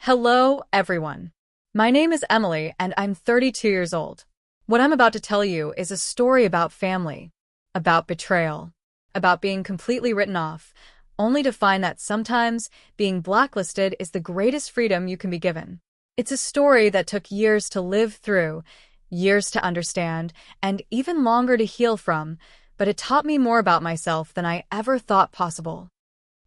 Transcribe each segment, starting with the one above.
Hello, everyone. My name is Emily, and I'm 32 years old. What I'm about to tell you is a story about family, about betrayal, about being completely written off, only to find that sometimes being blacklisted is the greatest freedom you can be given. It's a story that took years to live through, years to understand, and even longer to heal from, but it taught me more about myself than I ever thought possible.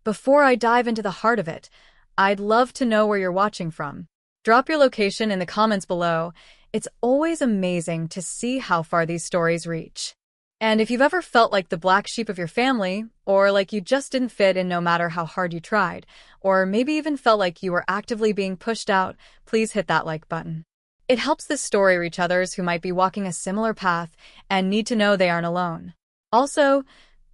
Before I dive into the heart of it, I'd love to know where you're watching from. Drop your location in the comments below. It's always amazing to see how far these stories reach. And if you've ever felt like the black sheep of your family, or like you just didn't fit in no matter how hard you tried, or maybe even felt like you were actively being pushed out, please hit that like button. It helps this story reach others who might be walking a similar path and need to know they aren't alone. Also,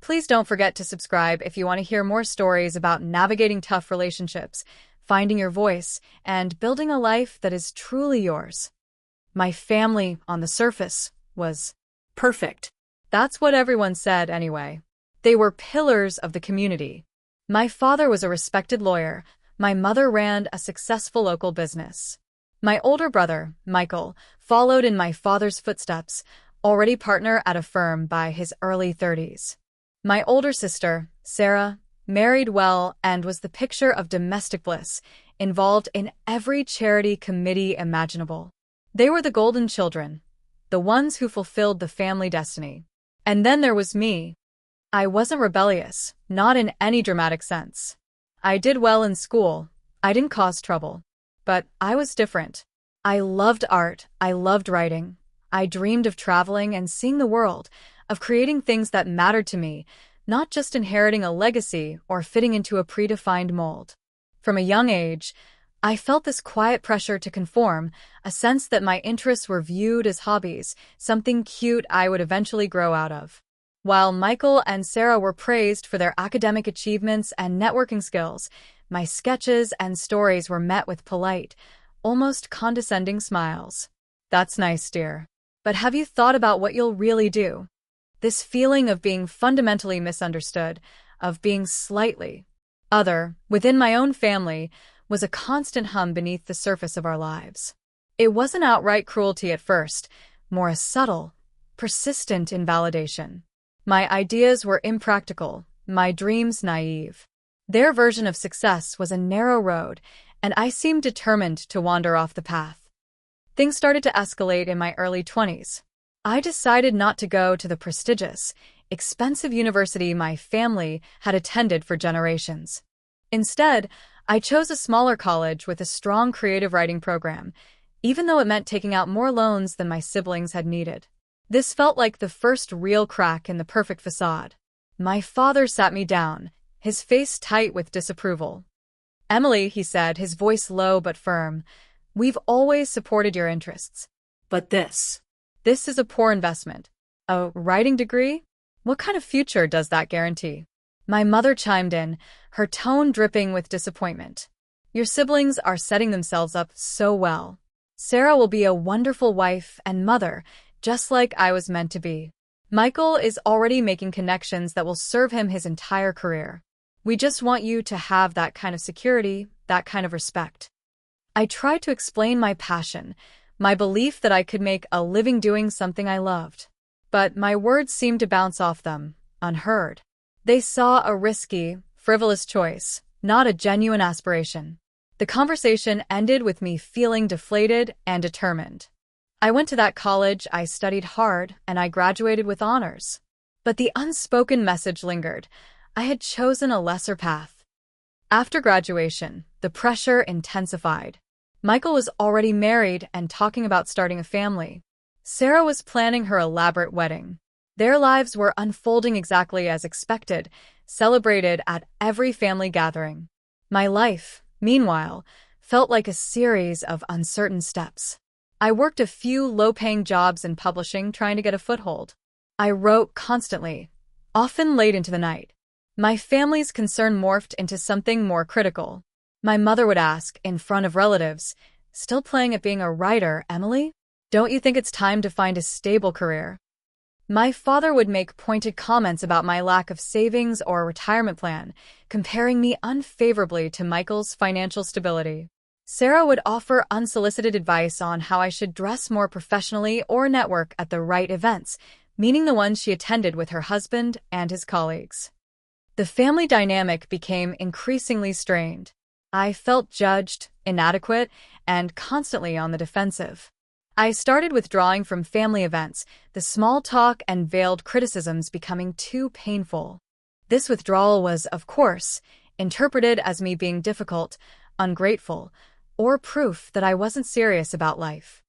please don't forget to subscribe if you want to hear more stories about navigating tough relationships, finding your voice, and building a life that is truly yours. My family, on the surface, was perfect. That's what everyone said anyway. They were pillars of the community. My father was a respected lawyer. My mother ran a successful local business. My older brother, Michael, followed in my father's footsteps, already partner at a firm by his early 30s. My older sister, Sarah, married well and was the picture of domestic bliss, involved in every charity committee imaginable. They were the golden children, the ones who fulfilled the family destiny. And then there was me. I wasn't rebellious, not in any dramatic sense. I did well in school. I didn't cause trouble. But I was different. I loved art. I loved writing. I dreamed of traveling and seeing the world, of creating things that mattered to me, not just inheriting a legacy or fitting into a predefined mold. From a young age, I felt this quiet pressure to conform, a sense that my interests were viewed as hobbies, something cute I would eventually grow out of. While Michael and Sarah were praised for their academic achievements and networking skills, my sketches and stories were met with polite, almost condescending smiles. That's nice, dear. But have you thought about what you'll really do? This feeling of being fundamentally misunderstood, of being slightly other, within my own family, was a constant hum beneath the surface of our lives. It wasn't outright cruelty at first, more a subtle, persistent invalidation. My ideas were impractical, my dreams naive. Their version of success was a narrow road, and I seemed determined to wander off the path. Things started to escalate in my early 20s. I decided not to go to the prestigious, expensive university my family had attended for generations. Instead, I chose a smaller college with a strong creative writing program, even though it meant taking out more loans than my siblings had needed. This felt like the first real crack in the perfect facade. My father sat me down, his face tight with disapproval. "Emily," he said, his voice low but firm, "we've always supported your interests. But this is a poor investment. A writing degree? What kind of future does that guarantee?" My mother chimed in, her tone dripping with disappointment. "Your siblings are setting themselves up so well. Sarah will be a wonderful wife and mother, just like I was meant to be. Michael is already making connections that will serve him his entire career. We just want you to have that kind of security, that kind of respect." I tried to explain my passion, my belief that I could make a living doing something I loved. But my words seemed to bounce off them, unheard. They saw a risky, frivolous choice, not a genuine aspiration. The conversation ended with me feeling deflated and determined. I went to that college, I studied hard, and I graduated with honors. But the unspoken message lingered. I had chosen a lesser path. After graduation, the pressure intensified. Michael was already married and talking about starting a family. Sarah was planning her elaborate wedding. Their lives were unfolding exactly as expected, celebrated at every family gathering. My life, meanwhile, felt like a series of uncertain steps. I worked a few low-paying jobs in publishing trying to get a foothold. I wrote constantly, often late into the night. My family's concern morphed into something more critical. My mother would ask, in front of relatives, "Still playing at being a writer, Emily? Don't you think it's time to find a stable career?" My father would make pointed comments about my lack of savings or retirement plan, comparing me unfavorably to Michael's financial stability. Sarah would offer unsolicited advice on how I should dress more professionally or network at the right events, meaning the ones she attended with her husband and his colleagues. The family dynamic became increasingly strained. I felt judged, inadequate, and constantly on the defensive. I started withdrawing from family events, the small talk and veiled criticisms becoming too painful. This withdrawal was, of course, interpreted as me being difficult, ungrateful, or proof that I wasn't serious about life.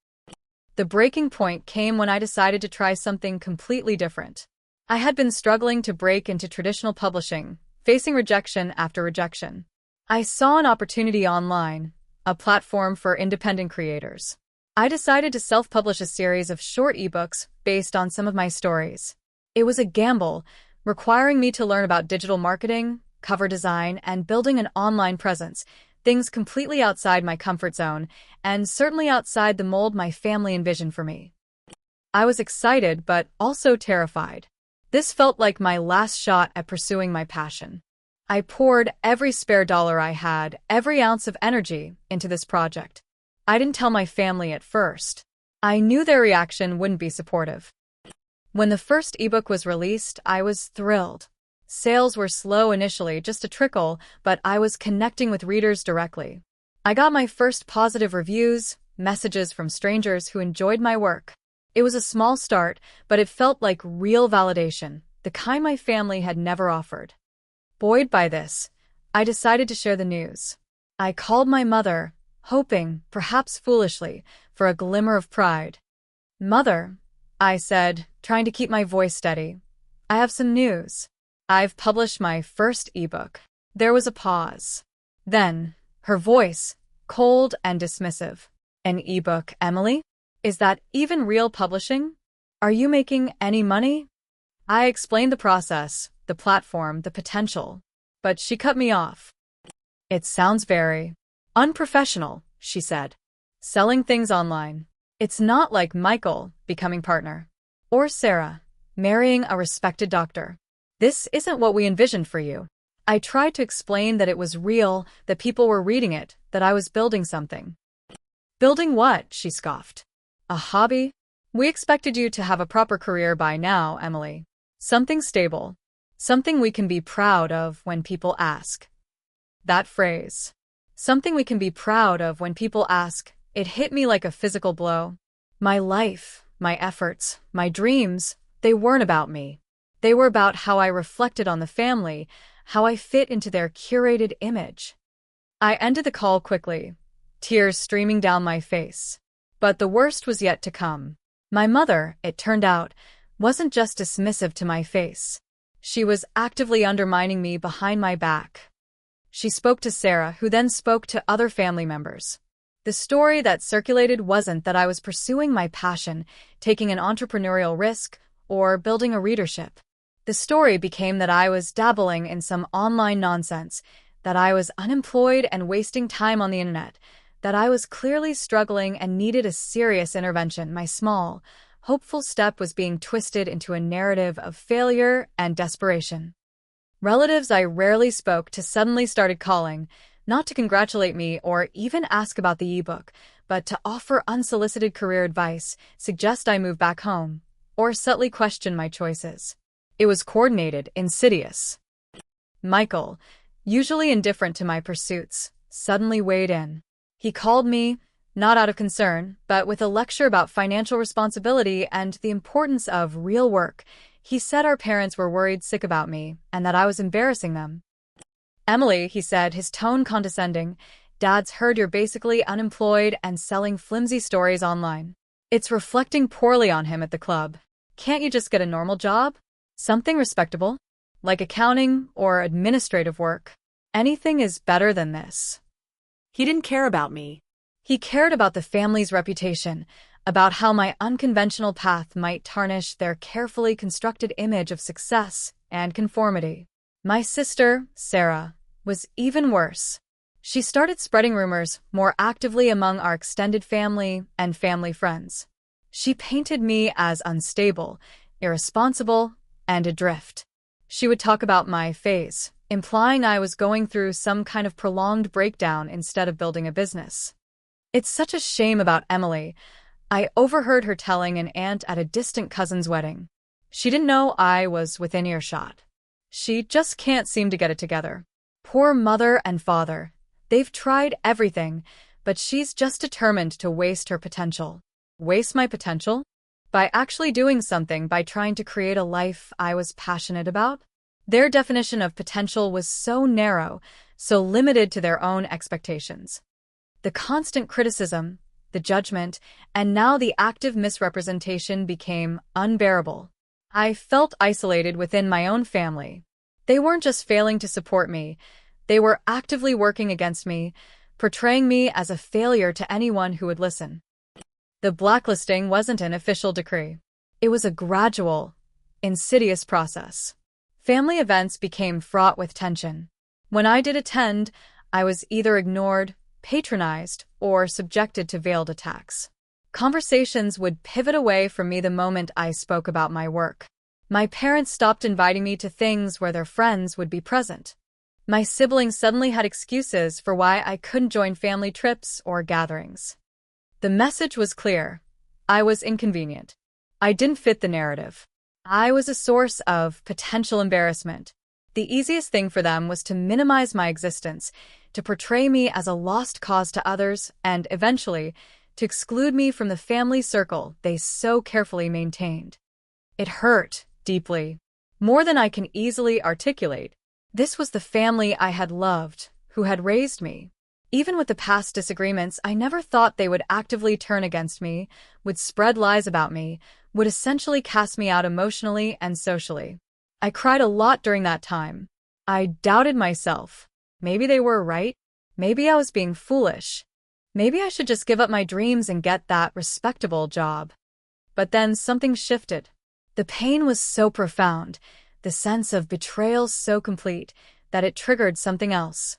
The breaking point came when I decided to try something completely different. I had been struggling to break into traditional publishing, facing rejection after rejection. I saw an opportunity online, a platform for independent creators. I decided to self-publish a series of short ebooks based on some of my stories. It was a gamble, requiring me to learn about digital marketing, cover design, and building an online presence, things completely outside my comfort zone, and certainly outside the mold my family envisioned for me. I was excited, but also terrified. This felt like my last shot at pursuing my passion. I poured every spare dollar I had, every ounce of energy, into this project. I didn't tell my family at first. I knew their reaction wouldn't be supportive. When the first ebook was released, I was thrilled. Sales were slow initially, just a trickle, but I was connecting with readers directly. I got my first positive reviews, messages from strangers who enjoyed my work. It was a small start, but it felt like real validation, the kind my family had never offered. Buoyed by this, I decided to share the news. I called my mother, hoping, perhaps foolishly, for a glimmer of pride. "Mother," I said, trying to keep my voice steady, "I have some news. I've published my first ebook." There was a pause. Then, her voice, cold and dismissive. "An ebook, Emily? Is that even real publishing? Are you making any money?" I explained the process, the platform, the potential. But she cut me off. "It sounds very unprofessional," she said. "Selling things online. It's not like Michael becoming partner. Or Sarah marrying a respected doctor. This isn't what we envisioned for you." I tried to explain that it was real, that people were reading it, that I was building something. "Building what?" she scoffed. "A hobby? We expected you to have a proper career by now, Emily. Something stable. Something we can be proud of when people ask." That phrase, "something we can be proud of when people ask," it hit me like a physical blow. My life, my efforts, my dreams, they weren't about me. They were about how I reflected on the family, how I fit into their curated image. I ended the call quickly, tears streaming down my face. But the worst was yet to come. My mother, it turned out, wasn't just dismissive to my face. She was actively undermining me behind my back. She spoke to Sarah, who then spoke to other family members. The story that circulated wasn't that I was pursuing my passion, taking an entrepreneurial risk, or building a readership. The story became that I was dabbling in some online nonsense, that I was unemployed and wasting time on the internet, that I was clearly struggling and needed a serious intervention. My small, hopeful step was being twisted into a narrative of failure and desperation. Relatives I rarely spoke to suddenly started calling, not to congratulate me or even ask about the ebook, but to offer unsolicited career advice, suggest I move back home, or subtly question my choices. It was coordinated, insidious. Michael, usually indifferent to my pursuits, suddenly weighed in. He called me, not out of concern, but with a lecture about financial responsibility and the importance of real work. He said our parents were worried sick about me, and that I was embarrassing them. "Emily," he said, his tone condescending, "Dad's heard you're basically unemployed and selling flimsy stories online. It's reflecting poorly on him at the club. Can't you just get a normal job? Something respectable? Like accounting or administrative work? Anything is better than this." He didn't care about me. He cared about the family's reputation, about how my unconventional path might tarnish their carefully constructed image of success and conformity. My sister, Sarah, was even worse. She started spreading rumors more actively among our extended family and family friends. She painted me as unstable, irresponsible, and adrift. She would talk about my phase, implying I was going through some kind of prolonged breakdown instead of building a business. It's such a shame about Emily. I overheard her telling an aunt at a distant cousin's wedding. She didn't know I was within earshot. She just can't seem to get it together. Poor mother and father. They've tried everything, but she's just determined to waste her potential. Waste my potential? By actually doing something, by trying to create a life I was passionate about? Their definition of potential was so narrow, so limited to their own expectations. The constant criticism, the judgment, and now the active misrepresentation became unbearable. I felt isolated within my own family. They weren't just failing to support me, they were actively working against me, portraying me as a failure to anyone who would listen. The blacklisting wasn't an official decree. It was a gradual, insidious process. Family events became fraught with tension. When I did attend, I was either ignored, patronized, or subjected to veiled attacks. Conversations would pivot away from me the moment I spoke about my work. My parents stopped inviting me to things where their friends would be present. My siblings suddenly had excuses for why I couldn't join family trips or gatherings. The message was clear. I was inconvenient. I didn't fit the narrative. I was a source of potential embarrassment. The easiest thing for them was to minimize my existence, to portray me as a lost cause to others, and eventually, to exclude me from the family circle they so carefully maintained. It hurt deeply, more than I can easily articulate. This was the family I had loved, who had raised me. Even with the past disagreements, I never thought they would actively turn against me, would spread lies about me, would essentially cast me out emotionally and socially. I cried a lot during that time. I doubted myself. Maybe they were right. Maybe I was being foolish. Maybe I should just give up my dreams and get that respectable job. But then something shifted. The pain was so profound, the sense of betrayal so complete, that it triggered something else.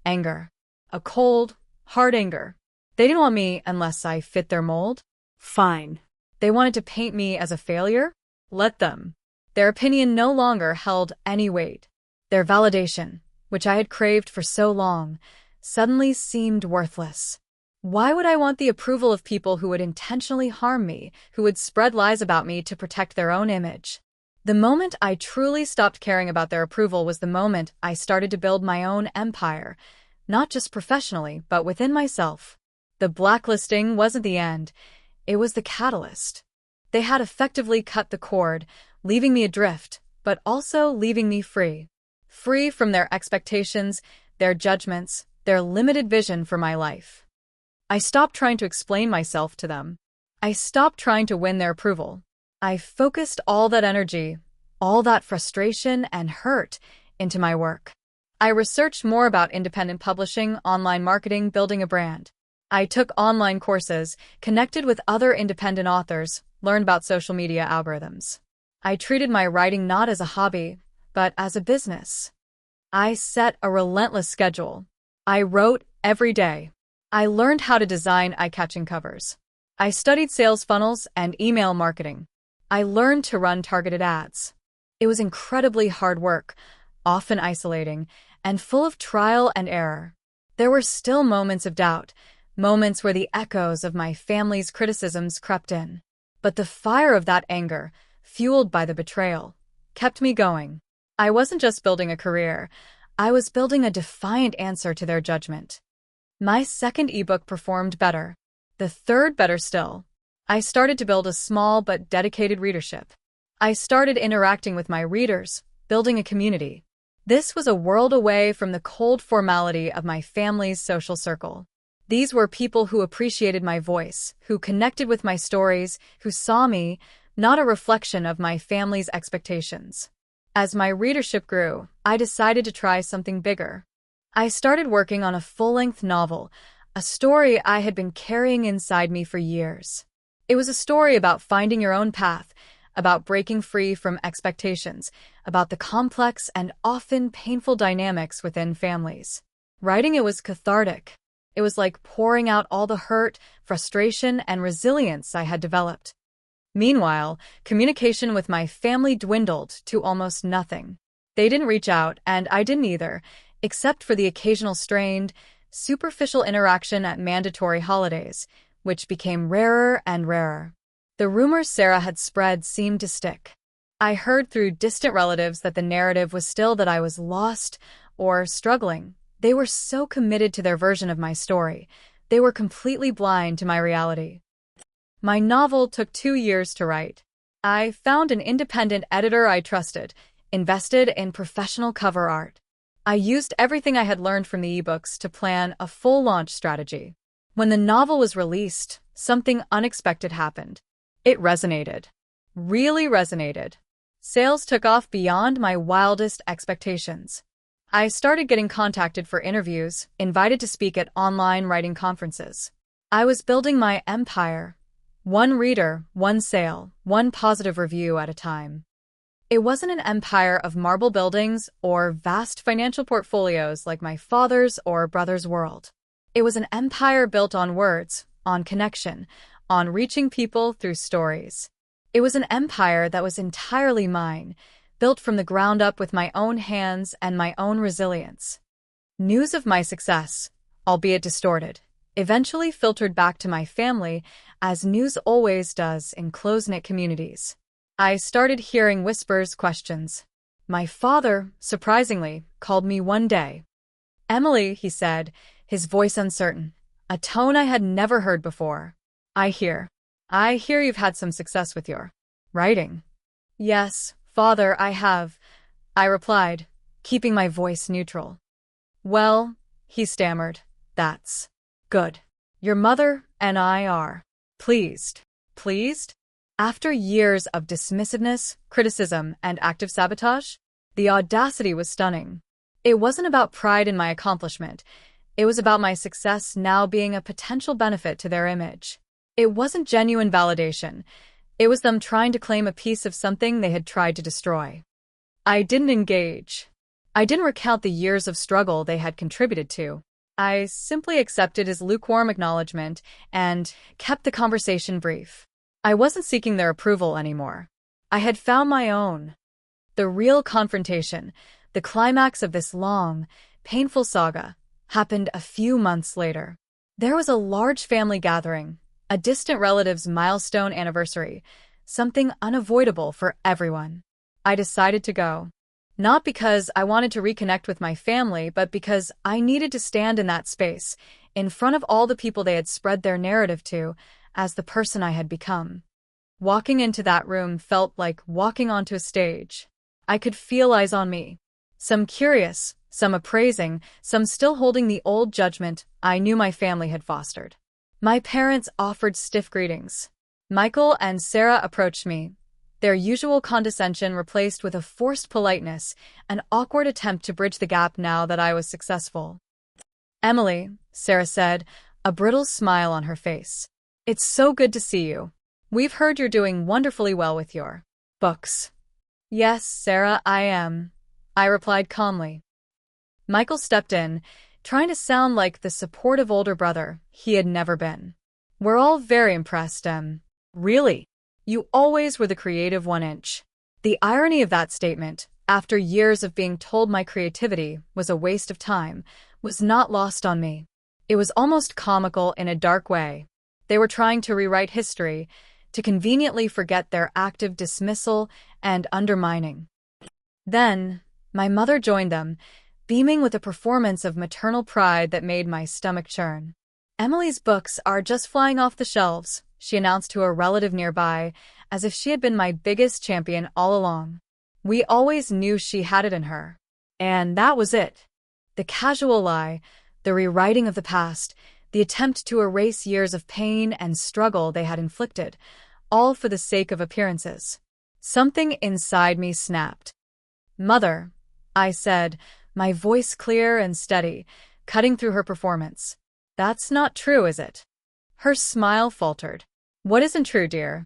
Anger. A cold, hard anger. They didn't want me unless I fit their mold? Fine. They wanted to paint me as a failure? Let them. Their opinion no longer held any weight. Their validation, which I had craved for so long, suddenly seemed worthless. Why would I want the approval of people who would intentionally harm me, who would spread lies about me to protect their own image? The moment I truly stopped caring about their approval was the moment I started to build my own empire, not just professionally, but within myself. The blacklisting wasn't the end. It was the catalyst. They had effectively cut the cord, leaving me adrift, but also leaving me free. Free from their expectations, their judgments, their limited vision for my life. I stopped trying to explain myself to them. I stopped trying to win their approval. I focused all that energy, all that frustration and hurt into my work. I researched more about independent publishing, online marketing, building a brand. I took online courses, connected with other independent authors, learned about social media algorithms. I treated my writing not as a hobby, but as a business. I set a relentless schedule. I wrote every day. I learned how to design eye-catching covers. I studied sales funnels and email marketing. I learned to run targeted ads. It was incredibly hard work, often isolating, and full of trial and error. There were still moments of doubt, moments where the echoes of my family's criticisms crept in. But the fire of that anger, fueled by the betrayal, kept me going. I wasn't just building a career, I was building a defiant answer to their judgment. My second ebook performed better. The third better still. I started to build a small but dedicated readership. I started interacting with my readers, building a community. This was a world away from the cold formality of my family's social circle. These were people who appreciated my voice, who connected with my stories, who saw me, not a reflection of my family's expectations. As my readership grew, I decided to try something bigger. I started working on a full-length novel, a story I had been carrying inside me for years. It was a story about finding your own path, about breaking free from expectations, about the complex and often painful dynamics within families. Writing it was cathartic. It was like pouring out all the hurt, frustration, and resilience I had developed. Meanwhile, communication with my family dwindled to almost nothing. They didn't reach out, and I didn't either, except for the occasional strained, superficial interaction at mandatory holidays, which became rarer and rarer. The rumors Sarah had spread seemed to stick. I heard through distant relatives that the narrative was still that I was lost or struggling. They were so committed to their version of my story. They were completely blind to my reality. My novel took 2 years to write. I found an independent editor I trusted, invested in professional cover art. I used everything I had learned from the ebooks to plan a full launch strategy. When the novel was released, something unexpected happened. It resonated. Really resonated. Sales took off beyond my wildest expectations. I started getting contacted for interviews, invited to speak at online writing conferences. I was building my empire. One reader, one sale, one positive review at a time. It wasn't an empire of marble buildings or vast financial portfolios like my father's or brother's world. It was an empire built on words, on connection, on reaching people through stories. It was an empire that was entirely mine, built from the ground up with my own hands and my own resilience. News of my success, albeit distorted, eventually filtered back to my family, as news always does in close-knit communities. I started hearing whispers, questions. My father, surprisingly, called me one day. "Emily," he said, his voice uncertain, a tone I had never heard before. I hear you've had some success with your writing." "Yes, Father, I have," I replied, keeping my voice neutral. "Well," he stammered, "that's good. Your mother and I are pleased." Pleased? After years of dismissiveness, criticism, and active sabotage, the audacity was stunning. It wasn't about pride in my accomplishment. It was about my success now being a potential benefit to their image. It wasn't genuine validation. It was them trying to claim a piece of something they had tried to destroy. I didn't engage. I didn't recount the years of struggle they had contributed to. I simply accepted his lukewarm acknowledgement and kept the conversation brief. I wasn't seeking their approval anymore. I had found my own. The real confrontation, the climax of this long, painful saga, happened a few months later. There was a large family gathering, a distant relative's milestone anniversary, something unavoidable for everyone. I decided to go. Not because I wanted to reconnect with my family, but because I needed to stand in that space, in front of all the people they had spread their narrative to, as the person I had become. Walking into that room felt like walking onto a stage. I could feel eyes on me. Some curious, some appraising, some still holding the old judgment I knew my family had fostered. My parents offered stiff greetings. Michael and Sarah approached me, their usual condescension replaced with a forced politeness, an awkward attempt to bridge the gap now that I was successful. "Emily," Sarah said, a brittle smile on her face. "It's so good to see you. We've heard you're doing wonderfully well with your books." "Yes, Sarah, I am," I replied calmly. Michael stepped in, trying to sound like the supportive older brother he had never been. "We're all very impressed, Really? You always were the creative 1 inch." The irony of that statement, after years of being told my creativity was a waste of time, was not lost on me. It was almost comical in a dark way. They were trying to rewrite history, to conveniently forget their active dismissal and undermining. Then, my mother joined them, beaming with a performance of maternal pride that made my stomach churn. "Emily's books are just flying off the shelves," she announced to a relative nearby, as if she had been my biggest champion all along. "We always knew she had it in her." And that was it. The casual lie, the rewriting of the past, the attempt to erase years of pain and struggle they had inflicted, all for the sake of appearances. Something inside me snapped. "Mother," I said, my voice clear and steady, cutting through her performance. "That's not true, is it?" Her smile faltered. "What isn't true, dear?"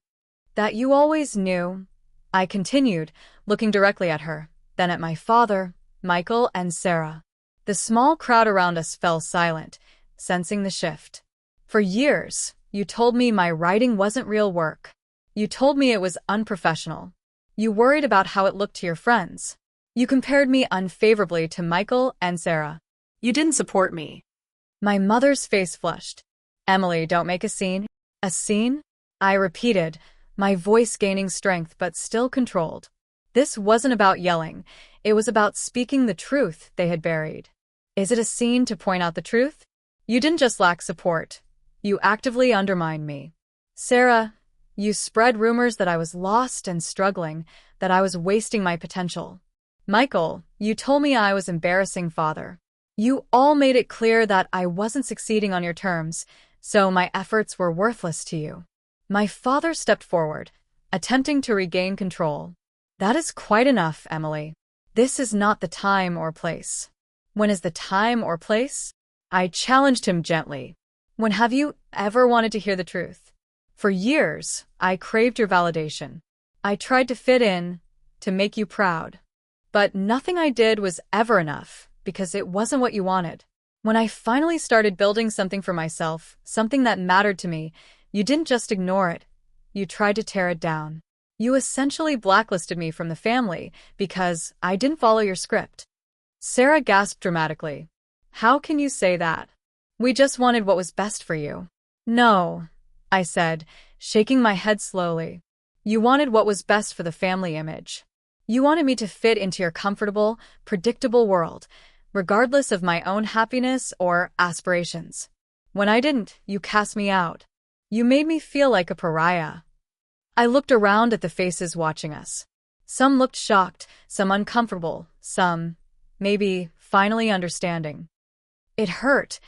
"That you always knew," I continued, looking directly at her, then at my father, Michael, and Sarah. The small crowd around us fell silent, sensing the shift. "For years, you told me my writing wasn't real work. You told me it was unprofessional. You worried about how it looked to your friends. You compared me unfavorably to Michael and Sarah. You didn't support me. My mother's face flushed. Emily, don't make a scene. A scene? I repeated, my voice gaining strength but still controlled. This wasn't about yelling. It was about speaking the truth they had buried. Is it a scene to point out the truth? You didn't just lack support. You actively undermined me. Sarah, you spread rumors that I was lost and struggling, that I was wasting my potential. Michael, you told me I was embarrassing father. You all made it clear that I wasn't succeeding on your terms, so my efforts were worthless to you. My father stepped forward, attempting to regain control. That is quite enough, Emily. This is not the time or place. When is the time or place? I challenged him gently. When have you ever wanted to hear the truth? For years, I craved your validation. I tried to fit in, to make you proud. But nothing I did was ever enough, because it wasn't what you wanted. When I finally started building something for myself, something that mattered to me, you didn't just ignore it. You tried to tear it down. You essentially blacklisted me from the family because I didn't follow your script. Sarah gasped dramatically. How can you say that? We just wanted what was best for you. No, I said, shaking my head slowly. You wanted what was best for the family image. You wanted me to fit into your comfortable, predictable world, regardless of my own happiness or aspirations. When I didn't, you cast me out. You made me feel like a pariah. I looked around at the faces watching us. Some looked shocked, some uncomfortable, some, maybe, finally understanding. It hurt,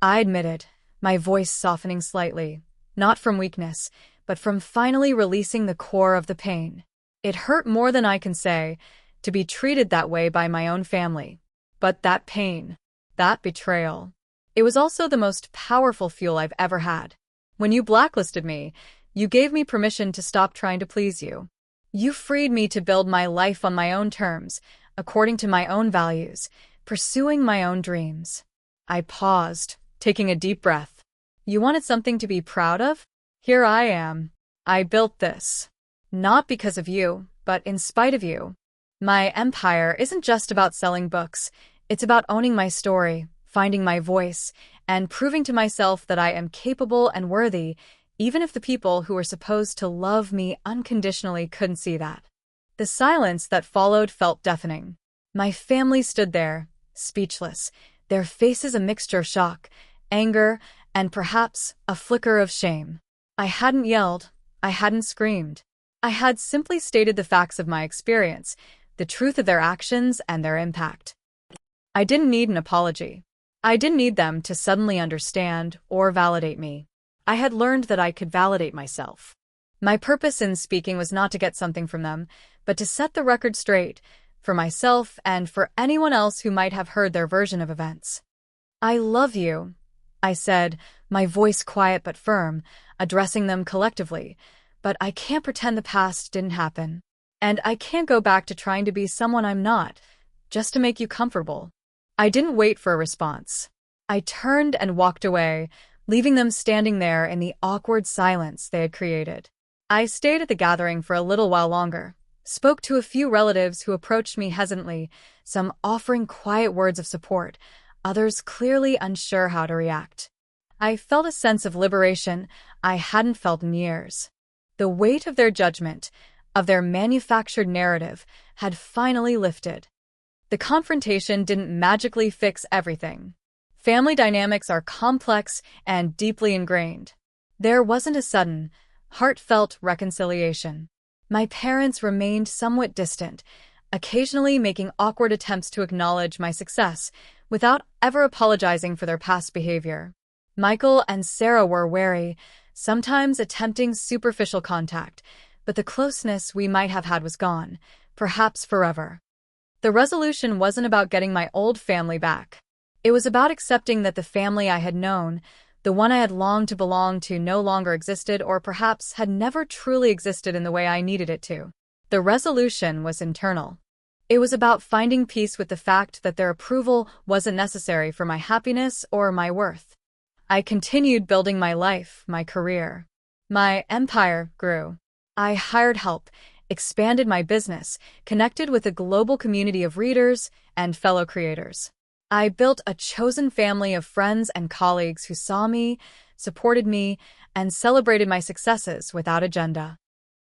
I admitted, my voice softening slightly, not from weakness, but from finally releasing the core of the pain. It hurt more than I can say, to be treated that way by my own family. But that pain, that betrayal, it was also the most powerful fuel I've ever had. When you blacklisted me, you gave me permission to stop trying to please you. You freed me to build my life on my own terms, according to my own values, pursuing my own dreams. I paused, taking a deep breath. You wanted something to be proud of? Here I am. I built this. Not because of you, but in spite of you. My empire isn't just about selling books. It's about owning my story, finding my voice, and proving to myself that I am capable and worthy, even if the people who were supposed to love me unconditionally couldn't see that. The silence that followed felt deafening. My family stood there, speechless, their faces a mixture of shock, anger, and perhaps a flicker of shame. I hadn't yelled, I hadn't screamed. I had simply stated the facts of my experience, the truth of their actions and their impact. I didn't need an apology. I didn't need them to suddenly understand or validate me. I had learned that I could validate myself. My purpose in speaking was not to get something from them, but to set the record straight, for myself and for anyone else who might have heard their version of events. I love you, I said, my voice quiet but firm, addressing them collectively, but I can't pretend the past didn't happen. And I can't go back to trying to be someone I'm not, just to make you comfortable. I didn't wait for a response. I turned and walked away, leaving them standing there in the awkward silence they had created. I stayed at the gathering for a little while longer, spoke to a few relatives who approached me hesitantly, some offering quiet words of support, others clearly unsure how to react. I felt a sense of liberation I hadn't felt in years. The weight of their judgment, of their manufactured narrative, had finally lifted. The confrontation didn't magically fix everything. Family dynamics are complex and deeply ingrained. There wasn't a sudden, heartfelt reconciliation. My parents remained somewhat distant, occasionally making awkward attempts to acknowledge my success, without ever apologizing for their past behavior. Michael and Sarah were wary, sometimes attempting superficial contact, but the closeness we might have had was gone, perhaps forever. The resolution wasn't about getting my old family back. It was about accepting that the family I had known, the one I had longed to belong to, no longer existed or perhaps had never truly existed in the way I needed it to. The resolution was internal. It was about finding peace with the fact that their approval wasn't necessary for my happiness or my worth. I continued building my life, my career. My empire grew. I hired help, expanded my business, connected with a global community of readers and fellow creators. I built a chosen family of friends and colleagues who saw me, supported me, and celebrated my successes without agenda.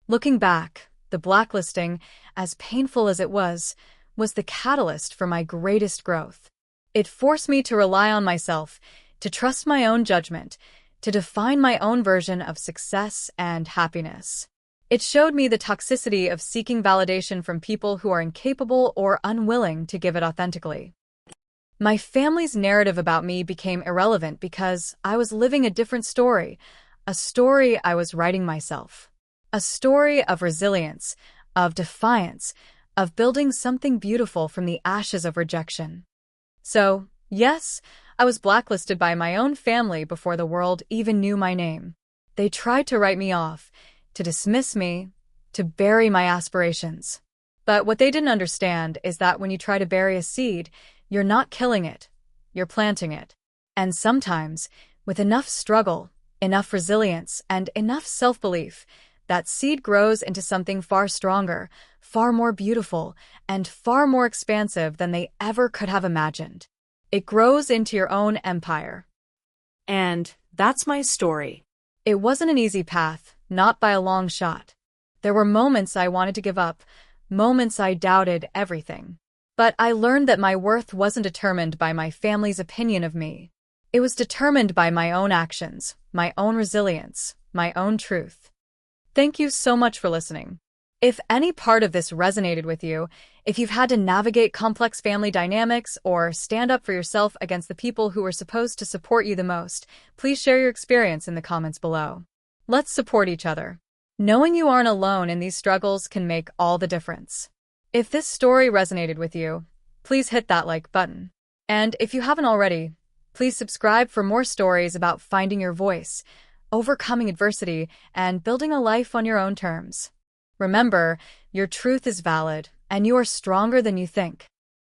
Looking back, the blacklisting, as painful as it was the catalyst for my greatest growth. It forced me to rely on myself, to trust my own judgment, to define my own version of success and happiness. It showed me the toxicity of seeking validation from people who are incapable or unwilling to give it authentically. My family's narrative about me became irrelevant because I was living a different story, a story I was writing myself. A story of resilience, of defiance, of building something beautiful from the ashes of rejection. So, yes, I was blacklisted by my own family before the world even knew my name. They tried to write me off, to dismiss me, to bury my aspirations. But what they didn't understand is that when you try to bury a seed, you're not killing it, you're planting it. And sometimes, with enough struggle, enough resilience, and enough self-belief, that seed grows into something far stronger, far more beautiful, and far more expansive than they ever could have imagined. It grows into your own empire. And that's my story. It wasn't an easy path, not by a long shot. There were moments I wanted to give up, moments I doubted everything. But I learned that my worth wasn't determined by my family's opinion of me. It was determined by my own actions, my own resilience, my own truth. Thank you so much for listening. If any part of this resonated with you, if you've had to navigate complex family dynamics or stand up for yourself against the people who are supposed to support you the most, please share your experience in the comments below. Let's support each other. Knowing you aren't alone in these struggles can make all the difference. If this story resonated with you, please hit that like button. And if you haven't already, please subscribe for more stories about finding your voice, overcoming adversity, and building a life on your own terms. Remember, your truth is valid, and you are stronger than you think.